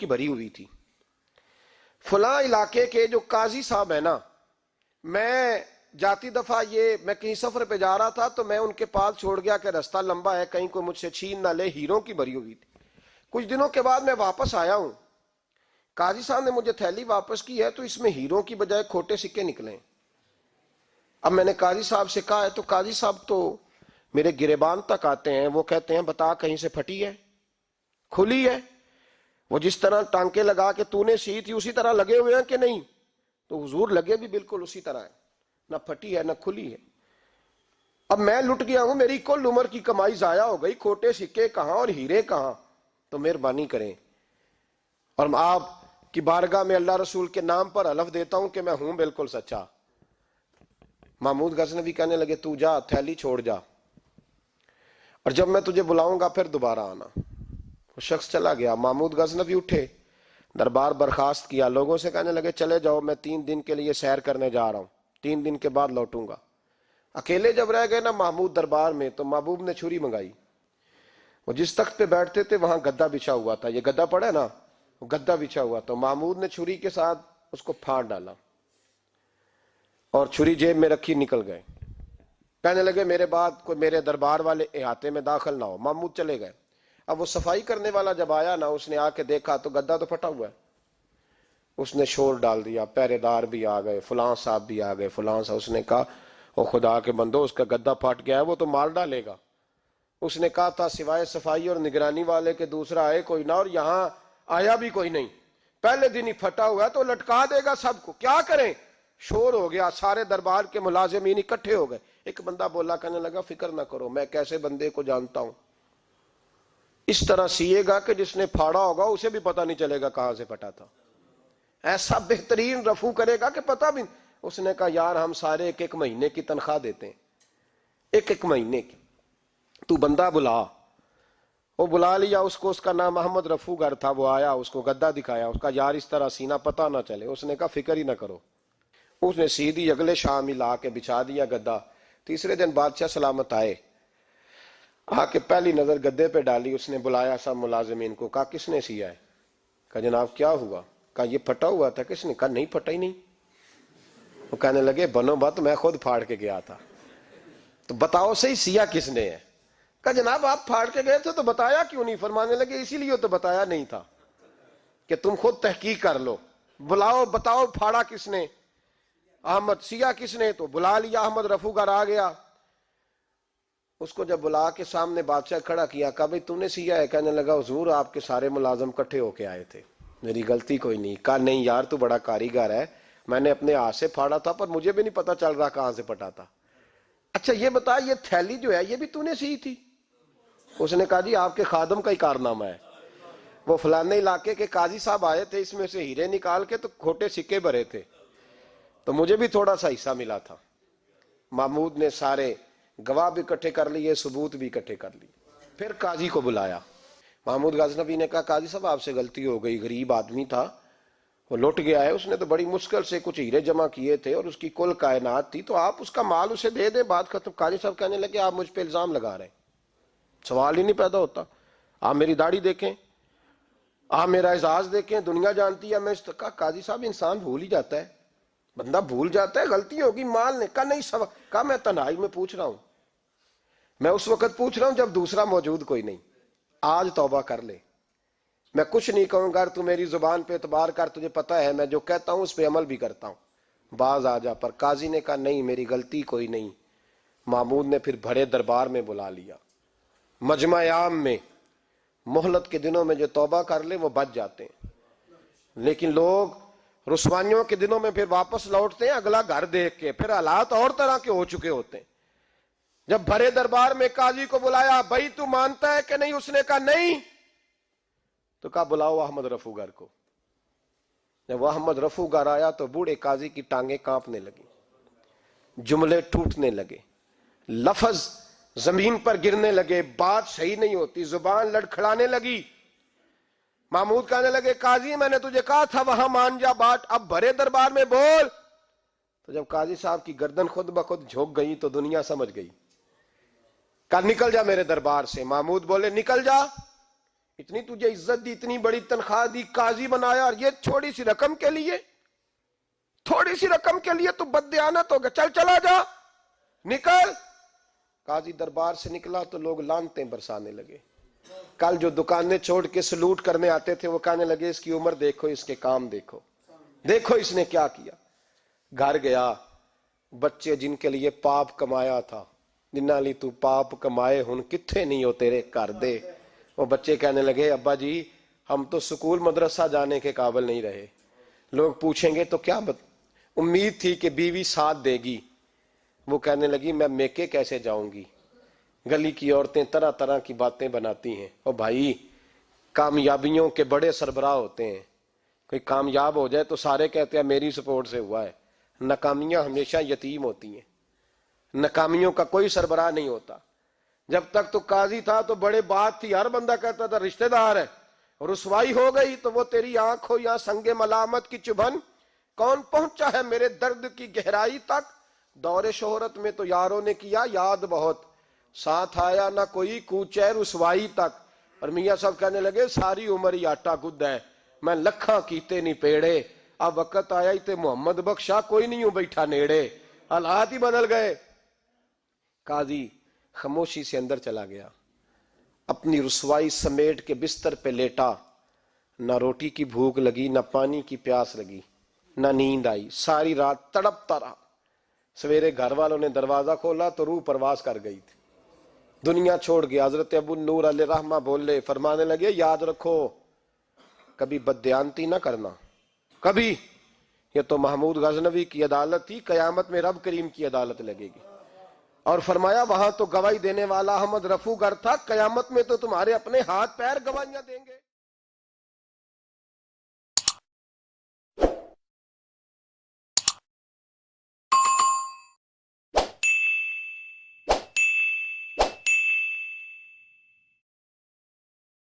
کی بھری ہوئی تھی. فلاں علاقے کے جو قاضی صاحب ہیں نا، میں جاتی دفعہ میں کہیں سفر پہ جا رہا تھا تو میں ان کے پاس چھوڑ گیا کہ رستہ لمبا ہے، کہیں کوئی مجھ سے چھین نہ لے. ہیروں کی بھری ہوئی تھی. کچھ دنوں کے بعد میں واپس آیا ہوں، قاضی صاحب نے مجھے تھیلی واپس کی ہے تو اس میں ہیروں کی بجائے کھوٹے سکے نکلے. اب میں نے قاضی صاحب سے کہا ہے تو قاضی صاحب تو میرے گریبان تک آتے ہیں، وہ کہتے ہیں بتا کہیں سے پھٹی ہے، کھلی ہے؟ وہ جس طرح ٹانکے لگا کے تو نے سی تھی اسی طرح لگے ہوئے ہیں کہ نہیں؟ تو حضور لگے بھی بالکل اسی طرح ہے، نہ پھٹی ہے نہ کھلی ہے. اب میں لٹ گیا ہوں، میری کل عمر کی کمائی ضائع ہو گئی، کھوٹے سکے کہاں اور ہیرے کہاں؟ تو مہربانی کریں. اور آپ کی بارگاہ میں اللہ رسول کے نام پر حلف دیتا ہوں کہ میں ہوں بالکل سچا. محمود غزنوی کہنے لگے تو جا، تھیلی چھوڑ جا، اور جب میں تجھے بلاؤں گا پھر دوبارہ آنا. وہ شخص چلا گیا. محمود غزنوی اٹھے، دربار برخاست کیا، لوگوں سے کہنے لگے چلے جاؤ، میں 3 دن کے لیے سیر کرنے جا رہا ہوں، 3 دن کے بعد لوٹوں گا. اکیلے جب رہ گئے نا محمود دربار میں تو محبوب نے چھری منگائی. وہ جس تخت پہ بیٹھتے تھے وہاں گدا بچھا ہوا تھا، یہ گدا پڑا ہے نا، وہ گدا بچھا ہوا. تو محمود نے چھری کے ساتھ اس کو پھاڑ ڈالا اور چھری جیب میں رکھی نکل گئے. کہنے لگے میرے بعد کوئی میرے دربار والے احاطے میں داخل نہ ہو. محمود چلے گئے. اب وہ صفائی کرنے والا جب آیا نا، اس نے آ کے دیکھا تو گدا تو پھٹا ہوا ہے. اس نے شور ڈال دیا، پہرے دار بھی آ گئے، فلاں صاحب بھی آ گئے، فلاں صاحب. اس نے کہا او خدا کے بندو، اس کا گدا پھٹ گیا ہے، وہ تو مار ڈالے گا. اس نے کہا تھا سوائے صفائی اور نگرانی والے کے دوسرا آئے کوئی نہ، اور یہاں آیا بھی کوئی نہیں. پہلے دن ہی پھٹا ہوا ہے تو لٹکا دے گا سب کو، کیا کریں؟ شور ہو گیا، سارے دربار کے ملازمین اکٹھے ہو گئے. ایک بندہ بولا، کہنے لگا فکر نہ کرو، میں کیسے بندے کو جانتا ہوں، اس طرح سیے گا کہ جس نے پھاڑا ہوگا اسے بھی پتہ نہیں چلے گا کہاں سے پھٹا تھا. ایسا بہترین رفو کرے گا کہ پتہ بھی. اس نے کہا یار ہم سارے 1 مہینے کی تنخواہ دیتے ہیں، 1 مہینے کی، تو بندہ بلا. وہ بلا لیا اس کو، اس کا نام محمد رفو گر تھا. وہ آیا، اس کو گدا دکھایا، اس کا یار اس طرح سینا پتہ نہ چلے. اس نے کہا فکر ہی نہ کرو. اس نے سیدھی اگلے شام ہی لا کے بچھا دیا گدا. تیسرے دن بادشاہ سلامت آئے، آ کے پہلی نظر گدے پہ ڈالی. اس نے بلایا سب ملازمین کو، کہا کس نے سیا ہے؟ کہا جناب کیا ہوا؟ کہا یہ پھٹا ہوا تھا. کس نے؟ کہا نہیں پھٹا ہی نہیں. وہ کہنے لگے بنو بات، میں خود پھاڑ کے گیا تھا. تو بتاؤ صحیح سیا کس نے ہے؟ کہا جناب آپ پھاڑ کے گئے تھے تو بتایا کیوں نہیں؟ فرمانے لگے اسی لیے تو بتایا نہیں تھا کہ تم خود تحقیق کر لو. بلاؤ بتاؤ پھاڑا کس نے؟ احمد. سیا کس نے؟ تو بلا لیا. احمد رفو گر آ گیا. اس کو جب بلا کے سامنے بادشاہ کھڑا کیا، کہا بھئی تم نے سیا ہے؟ کہنے لگا حضور آپ کے سارے ملازم کٹھے ہو کے آئے تھے، میری غلطی کوئی نہیں. کہا نہیں یار تو بڑا کاریگر ہے، میں نے اپنے ہاتھ سے پھاڑا تھا پر مجھے بھی نہیں پتا چل رہا کہاں سے پھٹا تھا. اچھا یہ بتا یہ تھیلی جو ہے یہ بھی تو نے سی تھی؟ اس نے کہا جی آپ کے خادم کا ہی کارنامہ ہے، وہ فلانے علاقے کے قاضی صاحب آئے تھے، اس میں سے ہیرے نکال کے تو کھوٹے سکے بھرے تھے تو مجھے بھی تھوڑا سا حصہ ملا تھا. محمود نے سارے گواہ بھی اکٹھے کر لیے، ثبوت بھی اکٹھے کر لیے. پھر قاضی کو بلایا. محمود غزنوی نے کہا قاضی صاحب آپ سے غلطی ہو گئی، غریب آدمی تھا، وہ لوٹ گیا ہے، اس نے تو بڑی مشکل سے کچھ ہیرے جمع کیے تھے اور اس کی کل کائنات تھی، تو آپ اس کا مال اسے دے دیں، بات ختم. قاضی صاحب کہنے لگے آپ مجھ پہ الزام لگا رہے ہیں، سوال ہی نہیں پیدا ہوتا. آپ میری داڑھی دیکھیں، آپ میرا اعزاز دیکھیں، دنیا جانتی ہے میں اس کا. قاضی صاحب انسان بھول ہی جاتا ہے، بندہ بھول جاتا ہے، غلطی ہوگی مال نے. کہا نہیں سوا. کہا میں تنہائی میں پوچھ رہا ہوں، میں اس وقت پوچھ رہا ہوں جب دوسرا موجود کوئی نہیں. آج توبہ کر لے، میں کچھ نہیں کہوں گا، تو میری زبان پہ اعتبار کر، تجھے پتا ہے میں جو کہتا ہوں اس پہ عمل بھی کرتا ہوں، باز آ جا. پر قاضی نے کہا نہیں میری غلطی کوئی نہیں. محمود نے پھر بڑے دربار میں بلا لیا، مجمع عام میں. مہلت کے دنوں میں جو توبہ کر لے وہ بچ جاتے ہیں، لیکن لوگ رسوائیوں کے دنوں میں پھر واپس لوٹتے ہیں اگلا گھر دیکھ کے، پھر حالات اور طرح کے ہو چکے ہوتے ہیں. جب بھرے دربار میں قاضی کو بلایا، بھائی تو مانتا ہے کہ نہیں؟ اس نے کہا نہیں. تو کہا بلاؤ احمد رفو گر کو. جب احمد رفو گر آیا تو بوڑھے قاضی کی ٹانگیں کانپنے لگی، جملے ٹوٹنے لگے، لفظ زمین پر گرنے لگے، بات صحیح نہیں ہوتی، زبان لڑکھڑانے لگی. محمود کہنے لگے قاضی میں نے تجھے کہا تھا وہاں مان جا بات، اب بھرے دربار میں بول. تو جب قاضی صاحب کی گردن خود بخود جھک گئی تو دنیا سمجھ گئی. کہا نکل جا میرے دربار سے. محمود بولے نکل جا. اتنی تجھے عزت دی، اتنی بڑی تنخواہ دی، قاضی بنایا، اور یہ تھوڑی سی رقم کے لیے، تھوڑی سی رقم کے لیے تو بددیانت ہو گیا، چل چلا جا، نکل۔ قاضی دربار سے نکلا تو لوگ لعنتیں برسانے لگے۔ کل جو دکانیں چھوڑ کے سلوٹ کرنے آتے تھے وہ کہنے لگے اس کی عمر دیکھو، اس کے کام دیکھو، دیکھو اس نے کیا کیا۔ گھر گیا، بچے جن کے لیے پاپ کمایا تھا، جنہاں لی تو پاپ کمائے ہن کتھے نہیں ہو تیرے کر دے، وہ بچے کہنے لگے ابا جی ہم تو سکول مدرسہ جانے کے قابل نہیں رہے، لوگ پوچھیں گے تو کیا امید تھی کہ بیوی ساتھ دے گی۔ وہ کہنے لگی میں میکے کیسے جاؤں گی، گلی کی عورتیں طرح طرح کی باتیں بناتی ہیں۔ اور بھائی کامیابیوں کے بڑے سربراہ ہوتے ہیں، کوئی کامیاب ہو جائے تو سارے کہتے ہیں میری سپورٹ سے ہوا ہے، ناکامیاں ہمیشہ یتیم ہوتی ہیں، ناکامیوں کا کوئی سربراہ نہیں ہوتا۔ جب تک تو قاضی تھا تو بڑے بات تھی، ہر بندہ کہتا تھا رشتہ دار ہے، رسوائی ہو گئی تو وہ تیری آنکھ ہو یا سنگ ملامت کی چبھن، کون پہنچا ہے میرے درد کی گہرائی تک، دور شہرت میں تو یاروں نے کیا یاد بہت، ساتھ آیا نہ کوئی کوچے رسوائی تک۔ اور میاں صاحب کہنے لگے ساری عمر ہی آٹا گد ہے، میں لکھاں کیتے نہیں پیڑے، اب وقت آیا ہی تے محمد بخشا کوئی نہیں ہوں بیٹھا نیڑے، حالات ہی بدل گئے۔ قاضی خاموشی سے اندر چلا گیا، اپنی رسوائی سمیٹ کے بستر پہ لیٹا، نہ روٹی کی بھوک لگی، نہ پانی کی پیاس لگی، نہ نیند آئی، ساری رات تڑپتا رہا۔ سویرے گھر والوں نے دروازہ کھولا تو روح پرواز کر گئی تھی، دنیا چھوڑ گیا۔ حضرت ابو نور علیہ رحمہ بولے، فرمانے لگے یاد رکھو کبھی بددیانتی نہ کرنا، کبھی، یہ تو محمود غزنوی کی عدالت تھی، قیامت میں رب کریم کی عدالت لگے گی۔ اور فرمایا وہاں تو گواہی دینے والا احمد رفو گر تھا، قیامت میں تو تمہارے اپنے ہاتھ پیر گواہیاں دیں گے۔